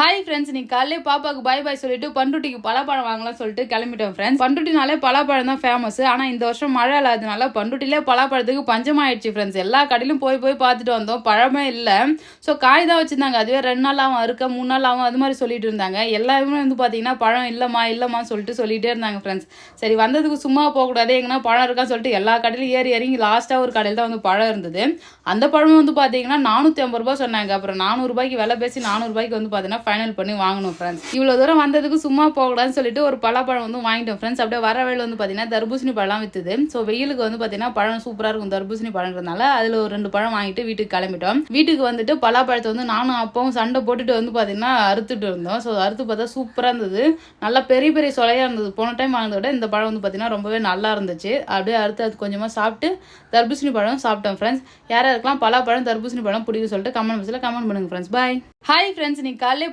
Hi friends, நீ காலையிலே பாப்பாவுக்கு பாய் பாய் சொல்லிட்டு பண்ருட்டிக்கு பலாப்பழம் வாங்கலாம் சொல்லிட்டு கிளம்பிட்டோம் ஃப்ரெண்ட்ஸ். பண்ருட்டினாலே பலாப்பழம் தான் ஃபேமஸ். ஆனால் இந்த வருஷம் மழை இல்லாததுனால பண்ருட்டிலே பலாப்பழத்துக்கு பஞ்சமாயிடுச்சு ஃப்ரெண்ட்ஸ். எல்லா கடையிலும் போய் பார்த்துட்டு வந்தோம், பழமே இல்லை. ஸோ காய் தான் வச்சுருந்தாங்க. அதுவே 2 நாள் ஆகும் அறுக்க, 3 நாள் ஆகும், அது மாதிரி சொல்லிட்டு இருந்தாங்க. எல்லாருமே பார்த்தீங்கன்னா பழம் இல்லைம்மா சொல்லிட்டே இருந்தாங்க ஃப்ரெண்ட்ஸ். சரி, வந்ததுக்கு சும்மா போகக்கூடாது, எங்கன்னா பழம் இருக்கான்னு சொல்லிட்டு எல்லா கடையிலும் ஏறி இறங்கி லாஸ்ட்டாக ஒரு கடையில் தான் பழம் இருந்தது. அந்த பழம் பார்த்தீங்கன்னா 450 ரூபா சொன்னாங்க. அப்புறம் 400 ரூபாய்க்கு விலை பேசி 400 ரூபாய்க்கு பார்த்தீங்கன்னா ஃபைனல் பண்ணி வாங்கணும் ஃப்ரெண்ட்ஸ். இவ்வளோ தூரம் வந்ததுக்கு சும்மா போகக்கூடாதுன்னு சொல்லிட்டு ஒரு பலாப்பழம் வாங்கிட்டோம் ஃப்ரெண்ட்ஸ். அப்படியே வர வழியில் பார்த்தீங்கன்னா தர்பூசணி பழம் விற்றுது. ஸோ வெயிலுக்கு பார்த்தீங்கன்னா பழம் சூப்பராக இருக்கும் தர்பூசணி பழம்ன்றதுனால அதில் ஒரு 2 பழம் வாங்கிட்டு வீட்டுக்கு கிளம்பிட்டோம். வீட்டுக்கு வந்துட்டு பலாப்பழத்தை நானும் அப்பவும் சண்டை போட்டுட்டு பார்த்தீங்கன்னா அறுத்துட்டு இருந்தோம். ஸோ அறுத்து பார்த்தா சூப்பராக இருந்தது, நல்லா பெரிய பெரிய சொலையாக இருந்தது. போன டைம் வாங்கினத விட இந்த பழம் பார்த்தீங்கன்னா ரொம்பவே நல்லா இருந்துச்சு. அப்படியே அறுத்து அது கொஞ்சமாக சாப்பிட்டு தர்பூசணி பழம் சாப்பிட்டோம் ஃப்ரெண்ட்ஸ். யாராருக்கெல்லாம் பலாப்பழம் தர்பூசணி பழம் பிடிக்கும் சொல்லிட்டு கமெண்ட் பாக்ஸில் கமெண்ட் பண்ணுங்க ஃப்ரெண்ட்ஸ். பாய். ஹாய் ஃப்ரெண்ட்ஸ், நீ காலையிலே